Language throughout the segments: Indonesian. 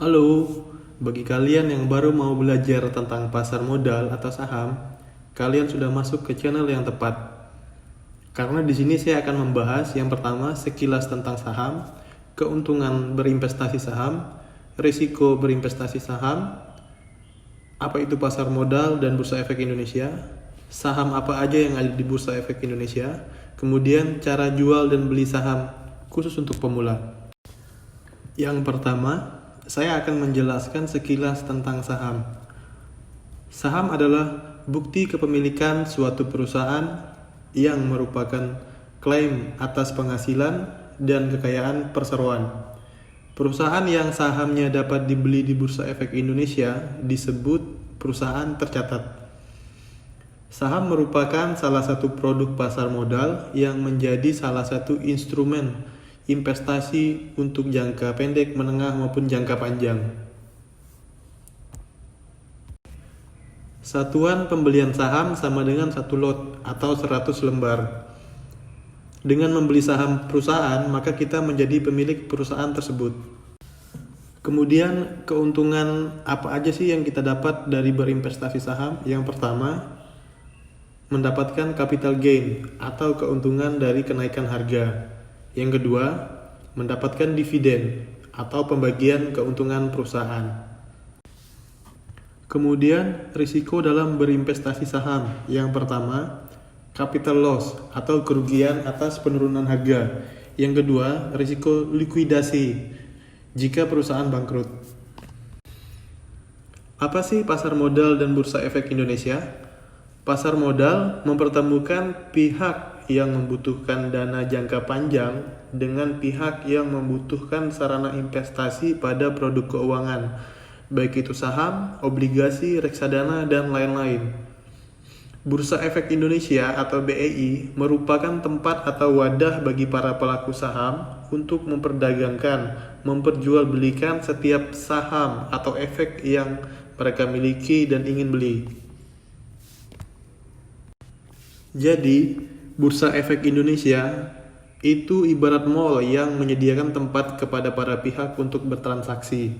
Halo, bagi kalian yang baru mau belajar tentang pasar modal atau saham, kalian sudah masuk ke channel yang tepat. Karena di sini saya akan membahas yang pertama sekilas tentang saham, keuntungan berinvestasi saham, risiko berinvestasi saham, apa itu pasar modal dan bursa efek Indonesia, saham apa aja yang ada di bursa efek Indonesia, kemudian cara jual dan beli saham khusus untuk pemula. Yang pertama, saya akan menjelaskan sekilas tentang saham. Saham adalah bukti kepemilikan suatu perusahaan yang merupakan klaim atas penghasilan dan kekayaan perseroan. Perusahaan yang sahamnya dapat dibeli di Bursa Efek Indonesia disebut perusahaan tercatat. Saham merupakan salah satu produk pasar modal yang menjadi salah satu instrumen investasi untuk jangka pendek, menengah maupun jangka panjang. Satuan pembelian saham sama dengan satu lot atau 100 lembar. Dengan membeli saham perusahaan, maka kita menjadi pemilik perusahaan tersebut. Kemudian keuntungan apa aja sih yang kita dapat dari berinvestasi saham? Yang pertama, mendapatkan capital gain atau keuntungan dari kenaikan harga. Yang kedua, mendapatkan dividen atau pembagian keuntungan perusahaan. Kemudian, risiko dalam berinvestasi saham. Yang pertama, capital loss atau kerugian atas penurunan harga. Yang kedua, risiko likuidasi jika perusahaan bangkrut. Apa sih pasar modal dan bursa efek Indonesia? Pasar modal mempertemukan pihak yang membutuhkan dana jangka panjang dengan pihak yang membutuhkan sarana investasi pada produk keuangan, baik itu saham, obligasi, reksadana, dan lain-lain. Bursa Efek Indonesia atau BEI merupakan tempat atau wadah bagi para pelaku saham untuk memperdagangkan, memperjualbelikan setiap saham atau efek yang mereka miliki dan ingin beli. Jadi, Bursa Efek Indonesia itu ibarat mall yang menyediakan tempat kepada para pihak untuk bertransaksi.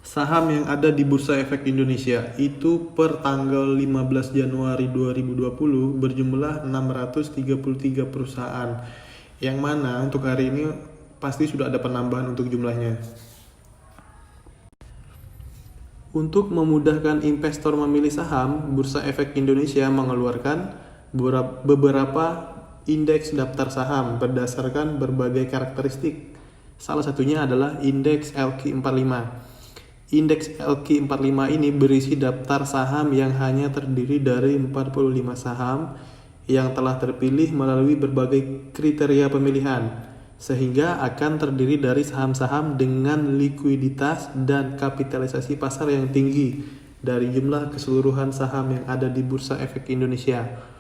Saham yang ada di Bursa Efek Indonesia itu per tanggal 15 Januari 2020 berjumlah 633 perusahaan, yang mana untuk hari ini pasti sudah ada penambahan untuk jumlahnya. Untuk memudahkan investor memilih saham, Bursa Efek Indonesia mengeluarkan beberapa indeks daftar saham berdasarkan berbagai karakteristik. Salah satunya adalah indeks LQ45. Indeks LQ45 ini berisi daftar saham yang hanya terdiri dari 45 saham yang telah terpilih melalui berbagai kriteria pemilihan, sehingga akan terdiri dari saham-saham dengan likuiditas dan kapitalisasi pasar yang tinggi dari jumlah keseluruhan saham yang ada di Bursa Efek Indonesia.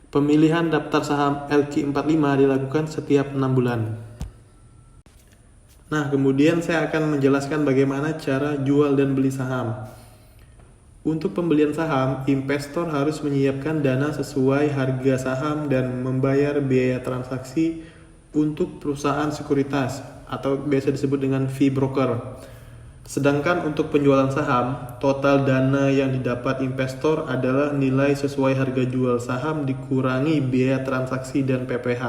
Pemilihan daftar saham LQ45 dilakukan setiap 6 bulan. Nah, kemudian saya akan menjelaskan bagaimana cara jual dan beli saham. Untuk pembelian saham, investor harus menyiapkan dana sesuai harga saham dan membayar biaya transaksi untuk perusahaan sekuritas atau biasa disebut dengan fee broker. Sedangkan untuk penjualan saham, total dana yang didapat investor adalah nilai sesuai harga jual saham dikurangi biaya transaksi dan PPh.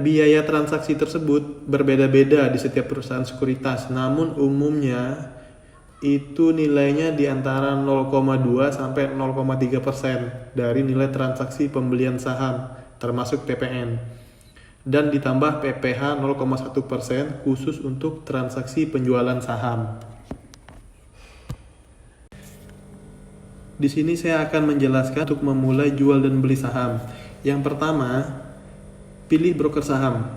Biaya transaksi tersebut berbeda-beda di setiap perusahaan sekuritas, namun umumnya itu nilainya di antara 0,2 sampai 0,3% dari nilai transaksi pembelian saham, termasuk PPN, dan ditambah PPh 0,1% khusus untuk transaksi penjualan saham. Di sini saya akan menjelaskan untuk memulai jual dan beli saham. Yang pertama, pilih broker saham.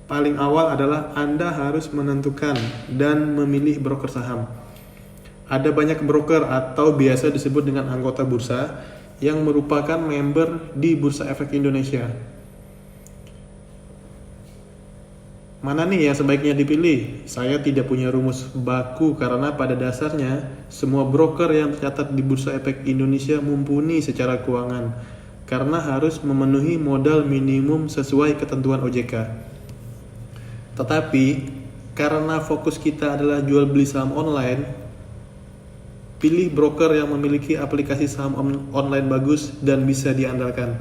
Paling awal adalah Anda harus menentukan dan memilih broker saham. Ada banyak broker atau biasa disebut dengan anggota bursa yang merupakan member di Bursa Efek Indonesia. Mana nih yang sebaiknya dipilih? Saya tidak punya rumus baku karena pada dasarnya semua broker yang tercatat di Bursa Efek Indonesia mumpuni secara keuangan, karena harus memenuhi modal minimum sesuai ketentuan OJK. Tetapi Karena fokus kita adalah jual beli saham online, pilih broker yang memiliki aplikasi saham online bagus dan bisa diandalkan.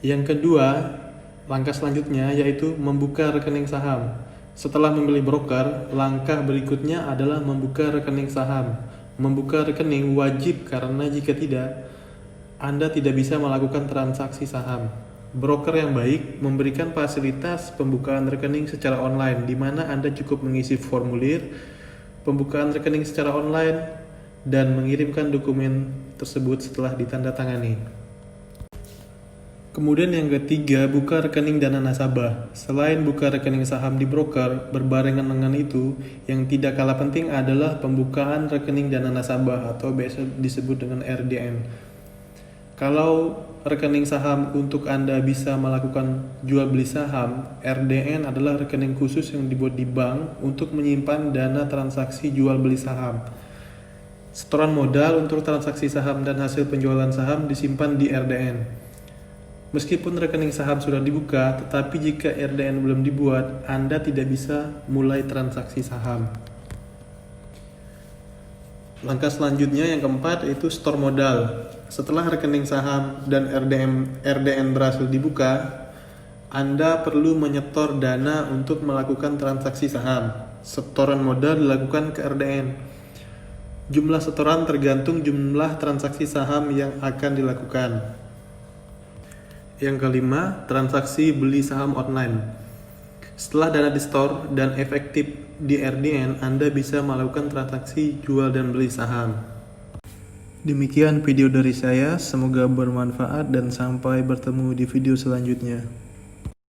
Yang kedua, langkah selanjutnya yaitu membuka rekening saham. Setelah memilih broker, langkah berikutnya adalah membuka rekening saham. Membuka rekening wajib karena jika tidak, Anda tidak bisa melakukan transaksi saham. Broker yang baik memberikan fasilitas pembukaan rekening secara online, di mana Anda cukup mengisi formulir pembukaan rekening secara online dan mengirimkan dokumen tersebut setelah ditandatangani. Kemudian yang ketiga, buka rekening dana nasabah. Selain buka rekening saham di broker, berbarengan dengan itu, yang tidak kalah penting adalah pembukaan rekening dana nasabah atau biasa disebut dengan RDN. Kalau rekening saham untuk Anda bisa melakukan jual beli saham, RDN adalah rekening khusus yang dibuat di bank untuk menyimpan dana transaksi jual beli saham. Setoran modal untuk transaksi saham dan hasil penjualan saham disimpan di RDN. Meskipun rekening saham sudah dibuka, tetapi jika RDN belum dibuat, Anda tidak bisa mulai transaksi saham. Langkah selanjutnya yang keempat yaitu store modal. Setelah rekening saham dan RDN berhasil dibuka, Anda perlu menyetor dana untuk melakukan transaksi saham. Setoran modal dilakukan ke RDN. Jumlah setoran tergantung jumlah transaksi saham yang akan dilakukan. Yang kelima, transaksi beli saham online. Setelah dana di-store dan efektif di RDN, Anda bisa melakukan transaksi jual dan beli saham. Demikian video dari saya, semoga bermanfaat dan sampai bertemu di video selanjutnya.